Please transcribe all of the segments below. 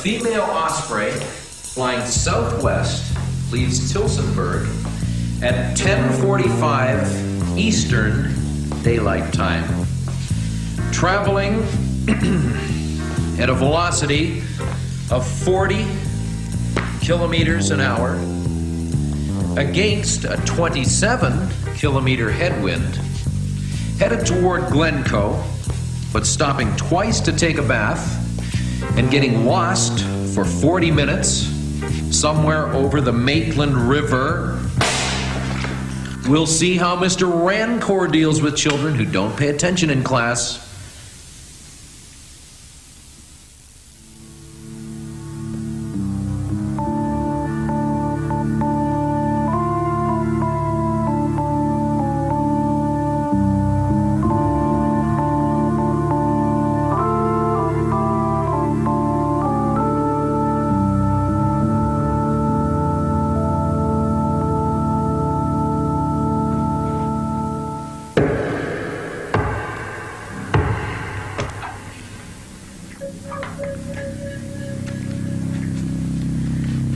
female Osprey flying southwest leaves Tilsonburg at 10:45 Eastern Daylight Time, traveling at a velocity of 40 kilometers an hour against a 27-kilometer headwind, headed toward Glencoe, but stopping twice to take a bath and getting lost for 40 minutes somewhere over the Maitland River. We'll see how Mr. Rancor deals with children who don't pay attention in class.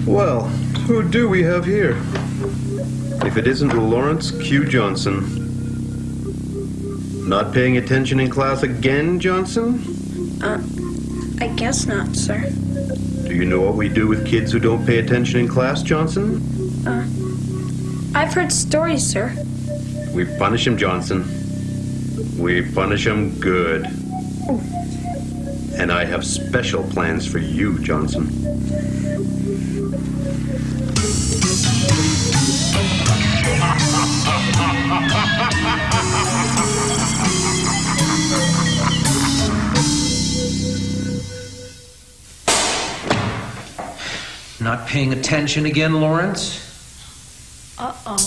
Well, who do we have here? If it isn't Lawrence Q. Johnson. Not paying attention in class again, Johnson? I guess not, sir. Do you know what we do with kids who don't pay attention in class, Johnson? I've heard stories, sir. We punish them, Johnson. We punish them good. And I have special plans for you, Johnson. Not paying attention again, Lawrence? Uh-oh.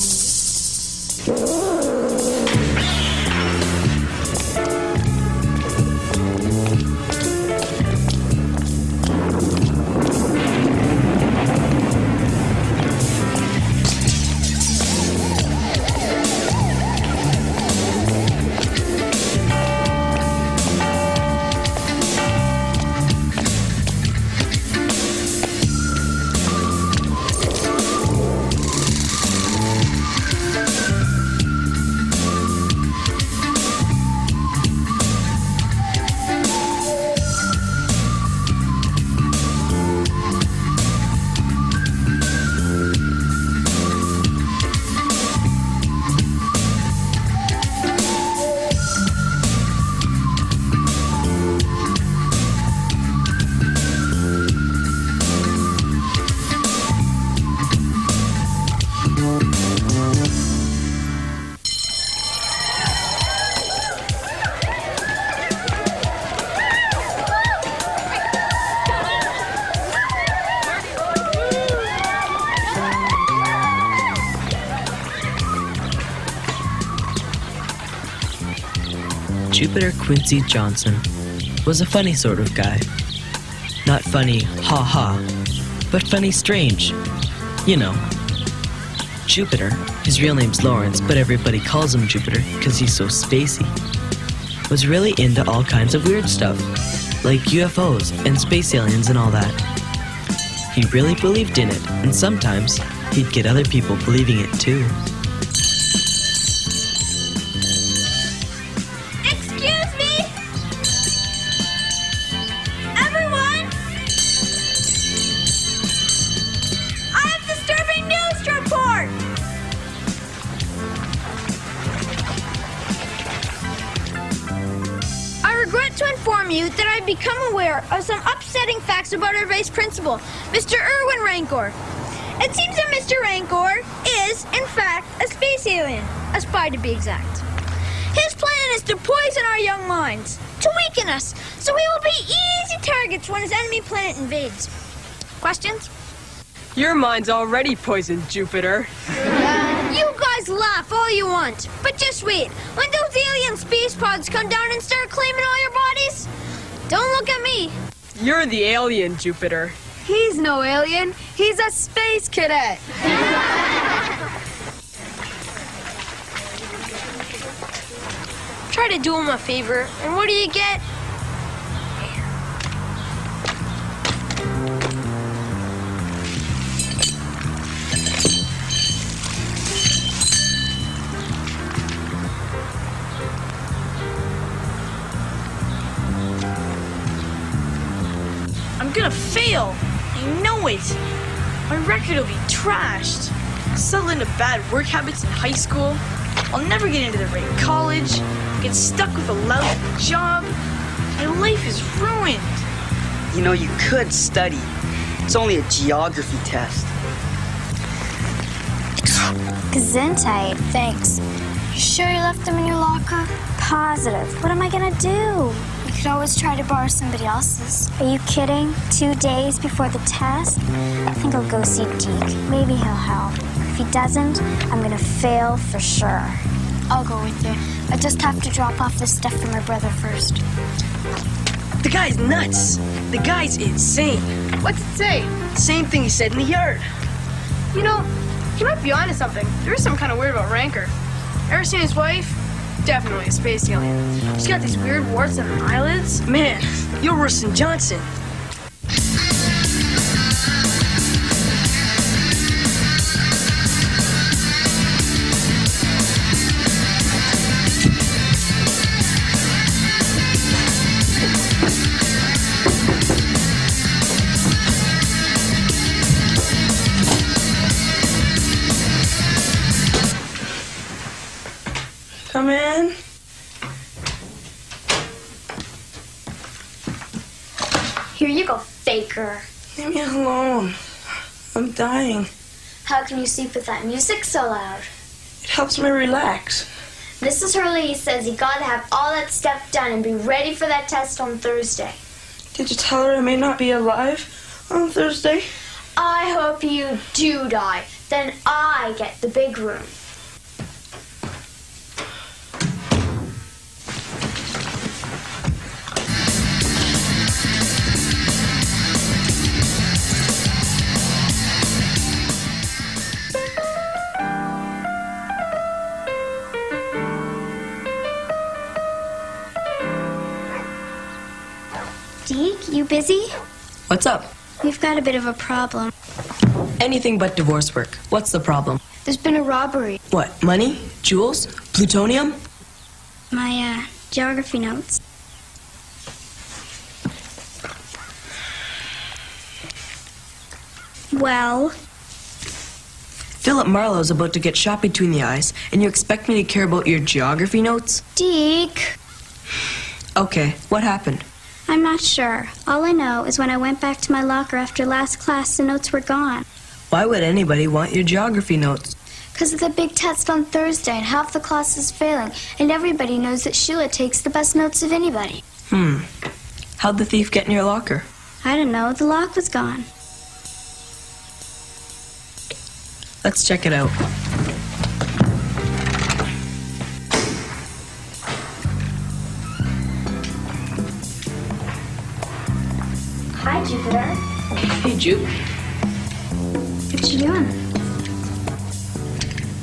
Jupiter Quincy Johnson was a funny sort of guy. Not funny, ha-ha, but funny strange. You know, Jupiter, his real name's Lawrence, but everybody calls him Jupiter because he's so spacey, was really into all kinds of weird stuff, like UFOs and space aliens and all that. He really believed in it, and sometimes he'd get other people believing it too. That I've become aware of some upsetting facts about our vice principal, Mr. Erwin Rancor. It seems that Mr. Rancor is, in fact, a space alien, a spy to be exact. His plan is to poison our young minds, to weaken us, so we will be easy targets when his enemy planet invades. Questions? Your mind's already poisoned, Jupiter. You guys laugh all you want, but just wait. When those alien space pods come down and start claiming all your bodies, don't look at me. You're the alien, Jupiter. He's no alien. He's a space cadet. Try to do him a favor, and what do you get? know it. My record will be trashed. Settle into bad work habits in high school. I'll never get into the right college. Get stuck with a lousy job. My life is ruined. You know, you could study. It's only a geography test. Gesundheit, thanks. You sure you left them in your locker? Positive. What am I gonna do? You could always try to borrow somebody else's. Are you kidding? 2 days before the test? I think I'll go see Deke. Maybe he'll help. If he doesn't, I'm gonna fail for sure. I'll go with you. I just have to drop off this stuff for my brother first. The guy's nuts. The guy's insane. What's it say? Same thing he said in the yard. You know, he might be onto something. There is some kind of weird about Rancor. Ever seen his wife? Definitely a space alien. She's got these weird warts on her eyelids. Man, you're worse than Johnson. Come in. Here you go, faker. Leave me alone. I'm dying. How can you sleep with that music so loud? It helps me relax. Mrs. Hurley says you gotta have all that stuff done and be ready for that test on Thursday. Did you tell her I may not be alive on Thursday? I hope you do die. Then I get the big room. Deke, you busy? What's up? We've got a bit of a problem. Anything but divorce work. What's the problem? There's been a robbery. What, money? Jewels? Plutonium? My, geography notes. Well? Philip Marlowe's about to get shot between the eyes, and you expect me to care about your geography notes? Deke. Okay, what happened? I'm not sure. All I know is when I went back to my locker after last class, the notes were gone. Why would anybody want your geography notes? Because of the big test on Thursday and half the class is failing, and everybody knows that Sheila takes the best notes of anybody. How'd the thief get in your locker? I don't know. The lock was gone. Let's check it out. Hi, Jupiter. Hey, Jupe. What you doing?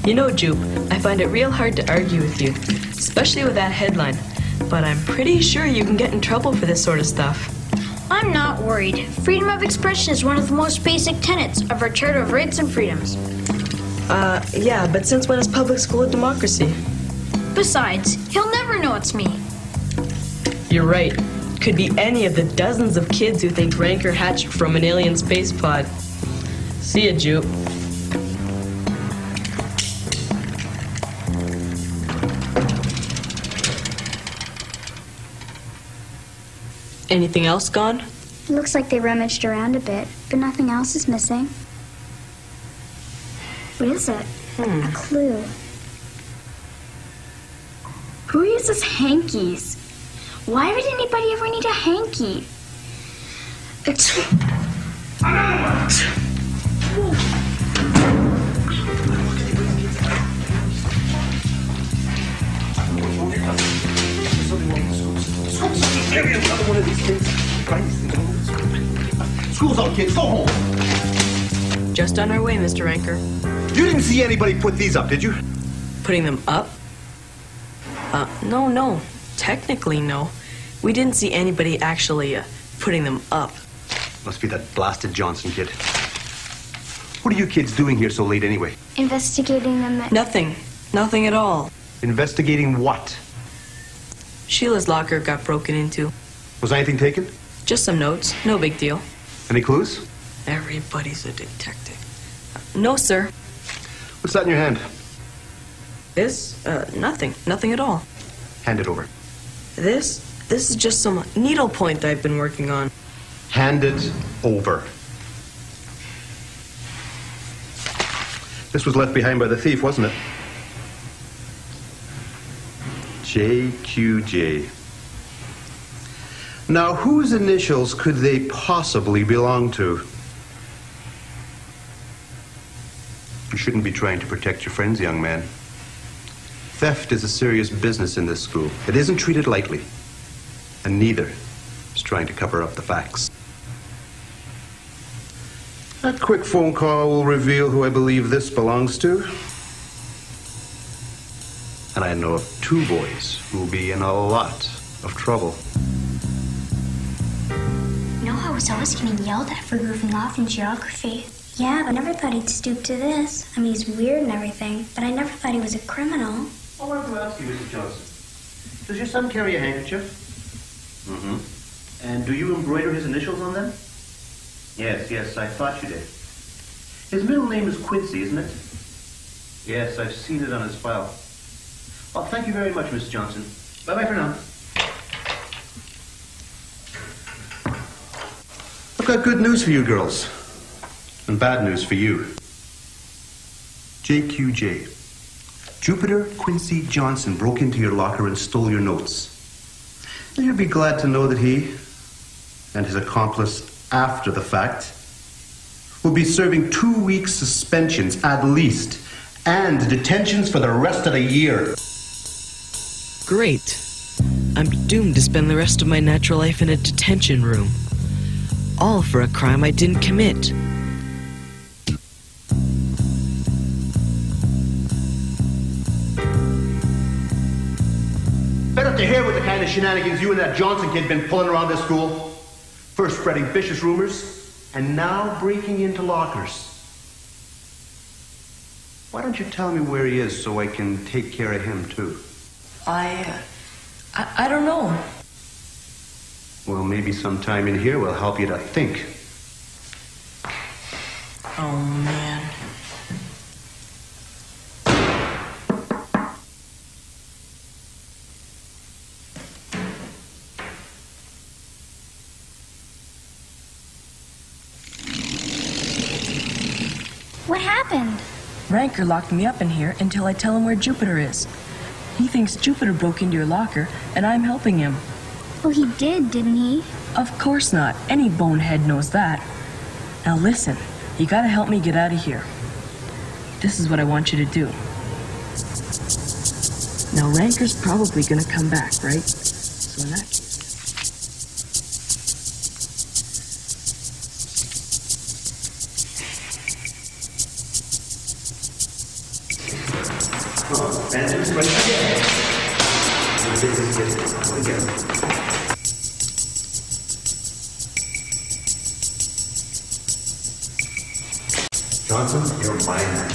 You know, Jupe, I find it real hard to argue with you, especially with that headline. But I'm pretty sure you can get in trouble for this sort of stuff. I'm not worried. Freedom of expression is one of the most basic tenets of our Charter of Rights and Freedoms. Yeah, but since when is public school a democracy? Besides, he'll never know it's me. You're right. Could be any of the dozens of kids who think Rancor hatched from an alien space pod. See ya, Jupe. Anything else gone? It looks like they rummaged around a bit, but nothing else is missing. What is it? A clue. Who uses hankies? Why would anybody ever need a hanky? It's... School's out, kids. Go home. Just on our way, Mr. Rancor. You didn't see anybody put these up, did you? Putting them up? No. Technically, no. We didn't see anybody actually putting them up. Must be that blasted Johnson kid. What are you kids doing here so late anyway? Investigating them. Nothing. Nothing at all. Investigating what? Sheila's locker got broken into. Was anything taken? Just some notes. No big deal. Any clues? Everybody's a detective. No, sir. What's that in your hand? This? Nothing. Nothing at all. Hand it over. This is just some needlepoint I've been working on. Hand it over. This was left behind by the thief, wasn't it? JQJ. Now, whose initials could they possibly belong to? You shouldn't be trying to protect your friends, young man. Theft is a serious business in this school. It isn't treated lightly. And neither is trying to cover up the facts. That quick phone call will reveal who I believe this belongs to. And I know of 2 boys who will be in a lot of trouble. You know, I was always getting yelled at for goofing off in geography. Yeah, but I never thought he'd stoop to this. I mean, he's weird and everything, but I never thought he was a criminal. I wanted to ask you, Mrs. Johnson. Does your son carry a handkerchief? Mm-hmm. And do you embroider his initials on them? Yes, I thought you did. His middle name is Quincy, isn't it? Yes, I've seen it on his file. Well, thank you very much, Mrs. Johnson. Bye-bye for now. I've got good news for you girls. And bad news for you. JQJ. Jupiter Quincy Johnson broke into your locker and stole your notes. And you'll be glad to know that he and his accomplice after the fact will be serving 2 weeks suspensions at least and detentions for the rest of the year. Great. I'm doomed to spend the rest of my natural life in a detention room. All for a crime I didn't commit. Better to hear what the kind of shenanigans you and that Johnson kid been pulling around this school. First spreading vicious rumors, and now breaking into lockers. Why don't you tell me where he is so I can take care of him too? I don't know. Well, maybe sometime in here will help you to think. Oh, man. What happened? Ranker locked me up in here until I tell him where Jupiter is. He thinks Jupiter broke into your locker, and I'm helping him. Well, he did, didn't he? Of course not. Any bonehead knows that. Now listen, you gotta help me get out of here. This is what I want you to do. Now Ranker's probably gonna come back, right? So in that case... Johnson, you're mine.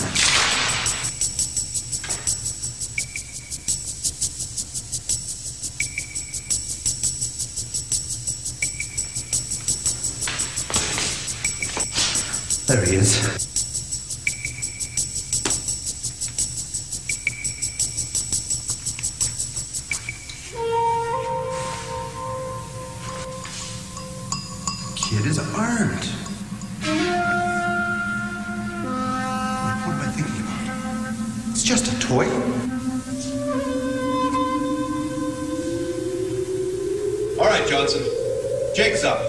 There he is. Kid is armed. What am I thinking about? It's just a toy. All right, Johnson. Jake's up.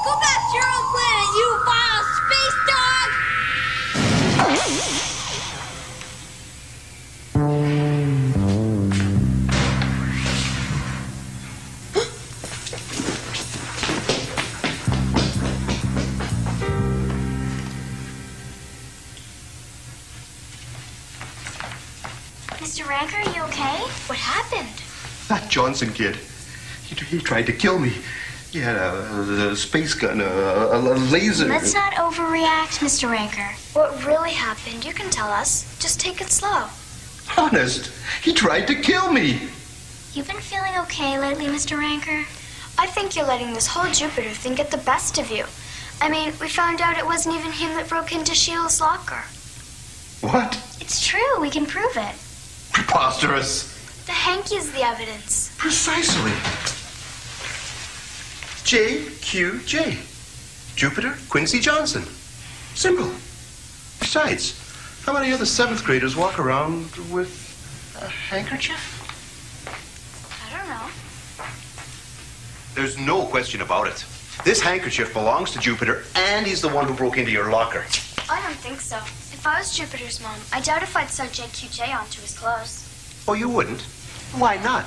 Go back to your own planet, you vile space dog! Mr. Ranker, are you okay? What happened? That Johnson kid. He tried to kill me. He had a space gun, a laser. Let's not overreact, Mr. Ranker. What really happened, you can tell us. Just take it slow. Honest, he tried to kill me. You've been feeling okay lately, Mr. Ranker? I think you're letting this whole Jupiter thing get the best of you. I mean, we found out it wasn't even him that broke into Sheila's locker. What? It's true. We can prove it. Preposterous. The hanky's the evidence. Precisely. J.Q.J. Jupiter Quincy Johnson. Simple. Besides, how many other 7th graders walk around with a handkerchief? I don't know. There's no question about it. This handkerchief belongs to Jupiter, and he's the one who broke into your locker. I don't think so. If I was Jupiter's mom, I doubt if I'd sew JQJ onto his clothes. Oh, you wouldn't? Why not?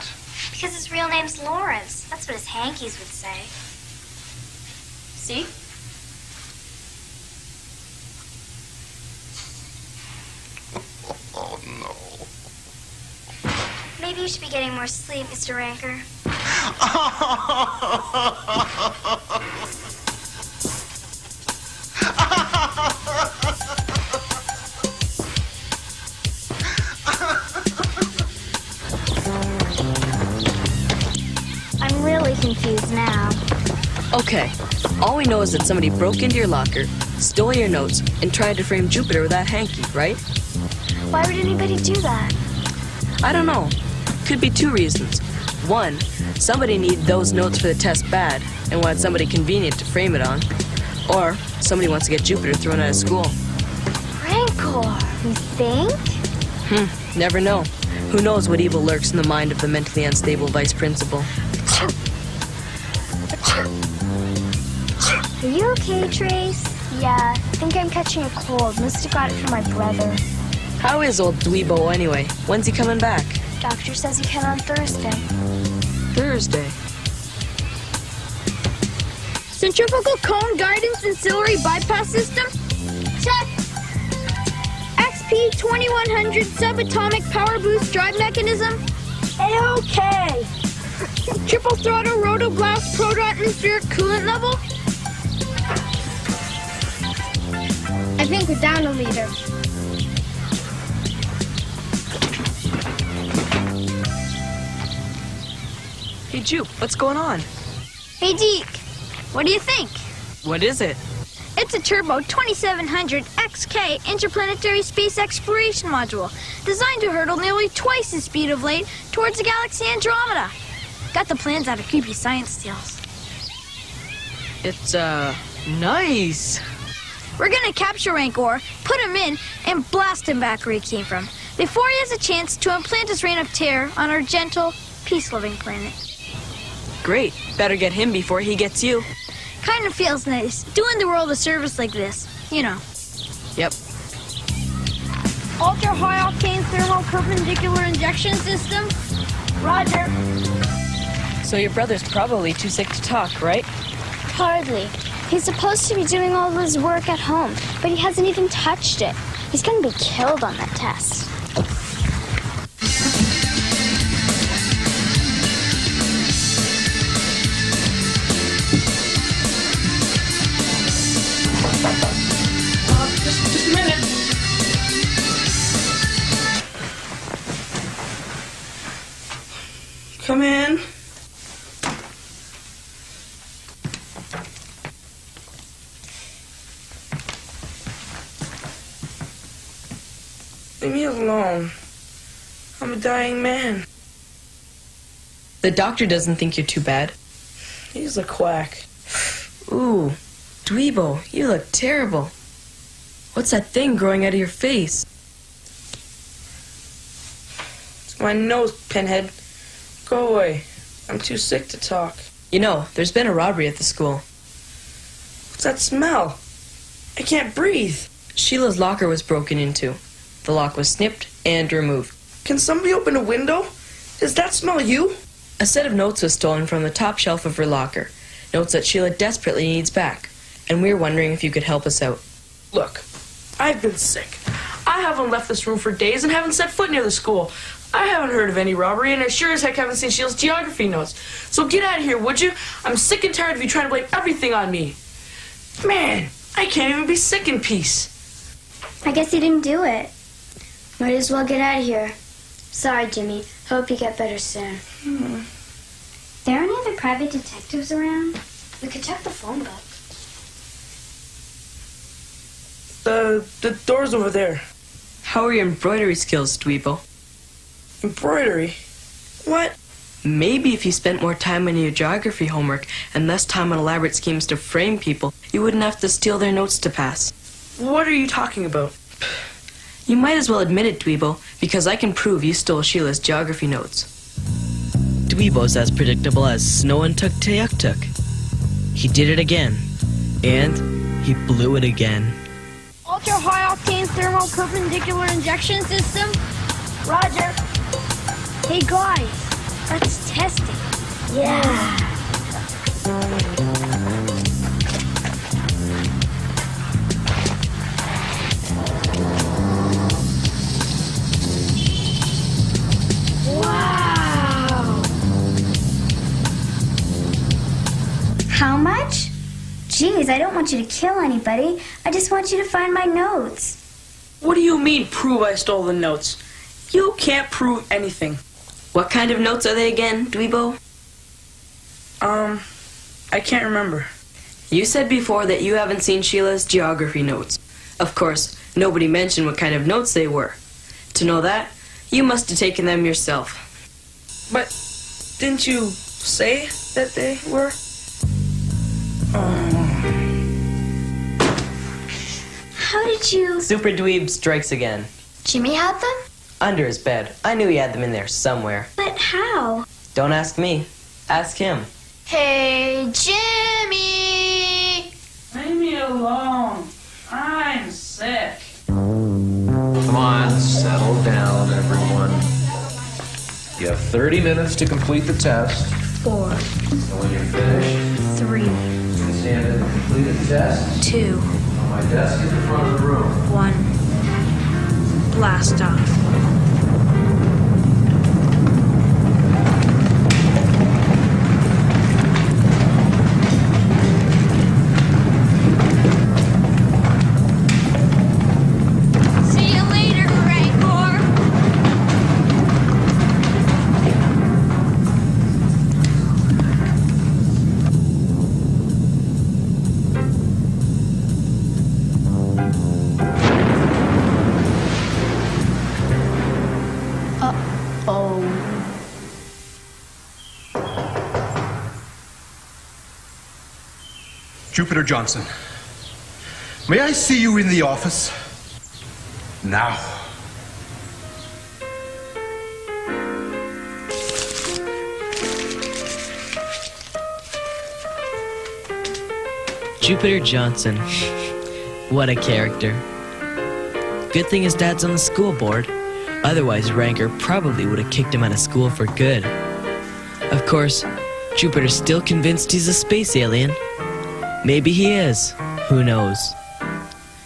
Because his real name's Lawrence. That's what his hankies would say. See? Oh, no. Maybe you should be getting more sleep, Mr. Ranker. I'm really confused now. Okay, all we know is that somebody broke into your locker, stole your notes, and tried to frame Jupiter with that hanky, right? Why would anybody do that? I don't know. Could be 2 reasons. 1, somebody needed those notes for the test bad and wanted somebody convenient to frame it on. Or somebody wants to get Jupiter thrown out of school. Rancor, you think? Never know. Who knows what evil lurks in the mind of the mentally unstable vice principal. Are you okay, Trace? Yeah, I think I'm catching a cold. Must have got it from my brother. How is old Dweebo anyway? When's he coming back? Doctor says he can on Thursday. Thursday. Centrifugal cone guidance ancillary bypass system? Check. XP2100 subatomic power boost drive mechanism? A-okay. Triple throttle rotoblast proton atmospheric coolant level? I think we're down a liter. Hey, Jupe, what's going on? Hey, Deke, what do you think? What is it? It's a Turbo 2700 XK interplanetary space exploration module designed to hurtle nearly twice the speed of light towards the galaxy Andromeda. Got the plans out of creepy science deals. It's, nice. We're gonna capture Rancor, put him in, and blast him back where he came from, before he has a chance to implant his reign of terror on our gentle, peace-loving planet. Great. Better get him before he gets you. Kind of feels nice, doing the world a service like this, you know. Yep. Ultra-high-octane thermal perpendicular injection system? Roger. So your brother's probably too sick to talk, right? Hardly. He's supposed to be doing all of his work at home, but he hasn't even touched it. He's gonna be killed on that test. Just a minute. Come in. Leave me alone. I'm a dying man. The doctor doesn't think you're too bad. He's a quack. Ooh, Dweebo, you look terrible. What's that thing growing out of your face? It's my nose, Pinhead. Go away. I'm too sick to talk. You know, there's been a robbery at the school. What's that smell? I can't breathe. Sheila's locker was broken into. The lock was snipped and removed. Can somebody open a window? Does that smell you? A set of notes was stolen from the top shelf of her locker. Notes that Sheila desperately needs back. And we're wondering if you could help us out. Look, I've been sick. I haven't left this room for days and haven't set foot near the school. I haven't heard of any robbery, and I sure as heck haven't seen Sheila's geography notes. So get out of here, would you? I'm sick and tired of you trying to blame everything on me. Man, I can't even be sick in peace. I guess he didn't do it. Might as well get out of here. Sorry, Jimmy. Hope you get better soon. There any other any private detectives around? We could check the phone book. The door's over there. How are your embroidery skills, Dweebo? Embroidery? What? Maybe if you spent more time on your geography homework and less time on elaborate schemes to frame people, you wouldn't have to steal their notes to pass. What are you talking about? You might as well admit it, Dweebo, because I can prove you stole Sheila's geography notes. Dweebo's as predictable as snow and tuk-tuk-tuk. He did it again. And he blew it again. Ultra high octane thermal perpendicular injection system? Roger. Hey guys, let's test it. Yeah. Wow. How much? Geez, I don't want you to kill anybody. I just want you to find my notes. What do you mean, prove I stole the notes? You can't prove anything. What kind of notes are they again, Dweebo? I can't remember. You said before that you haven't seen Sheila's geography notes. Of course, nobody mentioned what kind of notes they were. To know that, you must have taken them yourself. But didn't you say that they were? How did you... Super Dweeb strikes again. Jimmy had them? Under his bed. I knew he had them in there somewhere. But how? Don't ask me. Ask him. Hey, Jimmy! Leave me alone. I'm sick. Come on, settle down, everyone. You have 30 minutes to complete the test. 4, And when you're finished, 3, you can stand at the completed test 2, on my desk in the front of the room. 1. Blast off. Jupiter Johnson, may I see you in the office? Now. Jupiter Johnson. What a character. Good thing his dad's on the school board. Otherwise, Ranker probably would have kicked him out of school for good. Of course, Jupiter's still convinced he's a space alien. Maybe he is. Who knows?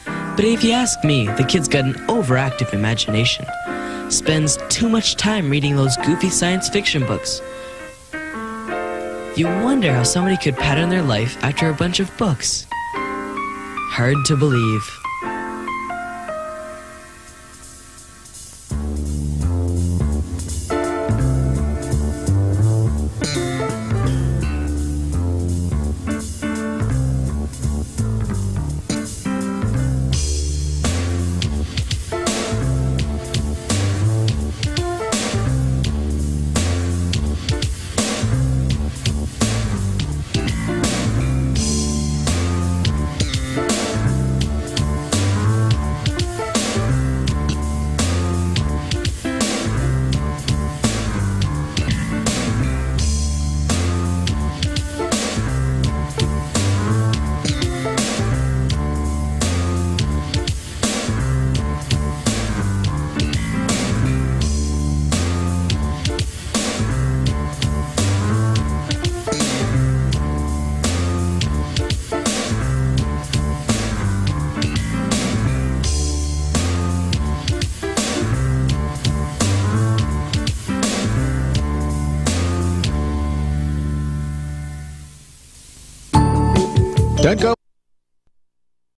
But if you ask me, the kid's got an overactive imagination. Spends too much time reading those goofy science fiction books. You wonder how somebody could pattern their life after a bunch of books. Hard to believe. Don't go.